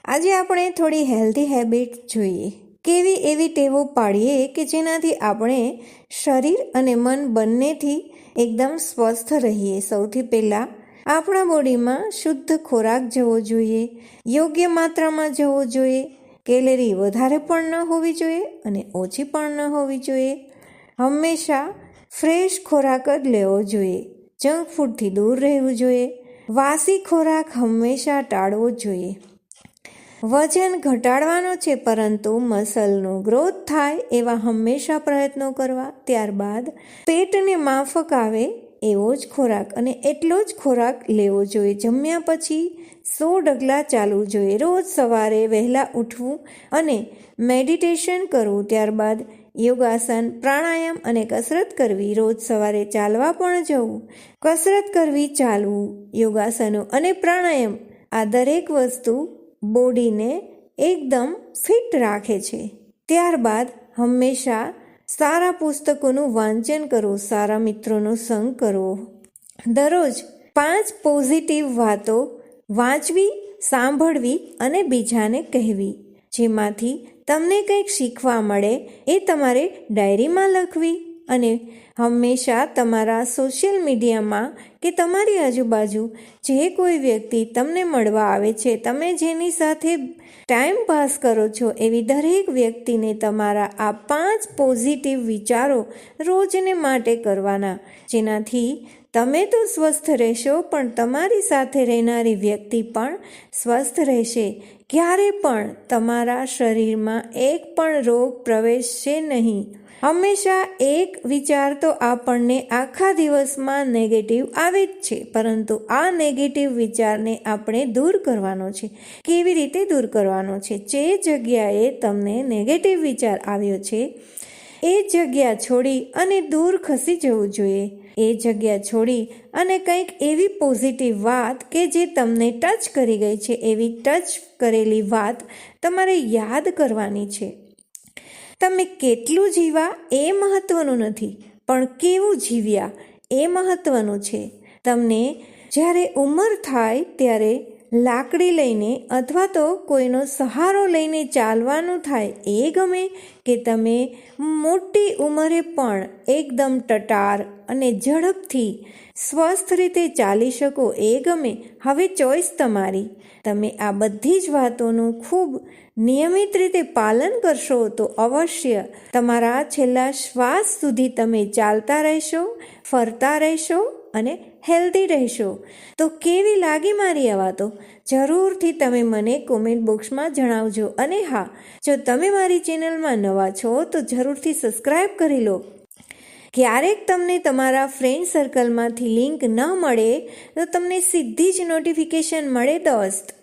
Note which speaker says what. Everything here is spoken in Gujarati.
Speaker 1: આજે આપણે થોડી હેલ્ધી હેબિટ જોઈએ. કેવી એવી ટેવો પાડીએ કે જેનાથી આપણે શરીર અને મન બંનેથી એકદમ સ્વસ્થ રહીએ. સૌથી પહેલાં આપણા બોડીમાં શુદ્ધ ખોરાક જવો જોઈએ, યોગ્ય માત્રામાં જવો જોઈએ. કેલેરી વધારે પણ ન હોવી જોઈએ અને ઓછી પણ ન હોવી જોઈએ. હંમેશા ફ્રેશ ખોરાક જ લેવો જોઈએ. જંક ફૂડથી દૂર રહેવું જોઈએ. વાસી ખોરાક હંમેશા ટાળવો જોઈએ. વજન ઘટાડવાનો છે પરંતુ મસલનો ગ્રોથ થાય એવા હંમેશા પ્રયત્નો કરવા. ત્યારબાદ પેટને માફક આવે એવો જ ખોરાક અને એટલો જ ખોરાક લેવો જોઈએ. જમ્યા પછી 100 ડગલા ચાલવું જોઈએ. રોજ સવારે વહેલા ઉઠવું અને મેડિટેશન કરવું. ત્યારબાદ યોગાસન, પ્રાણાયામ અને કસરત કરવી. રોજ સવારે ચાલવા પણ જવું. કસરત કરવી, ચાલવું, યોગાસનો અને પ્રાણાયામ આ દરેક વસ્તુ બોડીને એકદમ ફિટ રાખે છે. ત્યારબાદ હંમેશા સારા પુસ્તકોનું વાંચન કરવું, સારા મિત્રોનો સંગ કરવો. દરરોજ 5 પોઝિટિવ વાતો વાંચવી, સાંભળવી અને બીજાને કહેવી. જેમાંથી તમને કંઈક શીખવા મળે એ તમારે ડાયરીમાં લખવી અને હંમેશા તમારા સોશિયલ મીડિયામાં કે તમારી આજુબાજુ જે કોઈ વ્યક્તિ તમને મળવા આવે છે, તમે જેની સાથે ટાઈમ પાસ કરો છો એવી દરેક વ્યક્તિને તમારા આ 5 પોઝિટિવ વિચારો રોજને માટે કરવાના. જેનાથી તમે તો સ્વસ્થ રહેશો પણ તમારી સાથે રહેનારી વ્યક્તિ પણ સ્વસ્થ રહેશે. ક્યારે પણ તમારા શરીરમાં એક પણ રોગ પ્રવેશશે નહીં. હંમેશા એક વિચાર તો આપણને આખા દિવસમાં નેગેટિવ આવે જ છે, પરંતુ આ નેગેટિવ વિચારને આપણે દૂર કરવાનો છે. કેવી રીતે દૂર કરવાનો છે? જે જગ્યાએ તમને નેગેટિવ વિચાર આવ્યો છે એ જગ્યા છોડી અને દૂર ખસી જવું જોઈએ. એ જગ્યા છોડી અને કંઈક એવી પોઝિટિવ વાત કે જે તમને ટચ કરી ગઈ છે એવી ટચ કરેલી વાત તમારે યાદ કરવાની છે. તમે કેટલું જીવ્યા એ મહત્વનું નથી, પણ કેવું જીવ્યા એ મહત્વનું છે. તમને જ્યારે ઉંમર થાય ત્યારે લાકડી લઈને અથવા તો કોઈનો સહારો લઈને ચાલવાનું થાય એ ગમે કે તમે મોટી ઉંમરે પણ એકદમ ટટાર અને ઝડપથી સ્વસ્થ રીતે ચાલી શકો એ ગમે? હવે ચોઈસ તમારી. તમે આ બધી જ વાતોનું ખૂબ નિયમિત રીતે પાલન કરશો તો અવશ્ય તમારા છેલ્લા શ્વાસ સુધી તમે ચાલતા રહેશો, ફરતા રહેશો અને હેલ્ધી રહેશો. તો કેવી લાગી મારી આ વાતો? જરૂરથી તમે મને કોમેન્ટ બોક્સમાં જણાવજો. અને હા, જો તમે મારી ચેનલમાં નવા છો તો જરૂરથી સબસ્ક્રાઈબ કરી લો. ક્યારેક તમને તમારા ફ્રેન્ડ સર્કલમાંથી લિંક ન મળે તો તમને સીધી જ નોટિફિકેશન મળે દોસ્ત.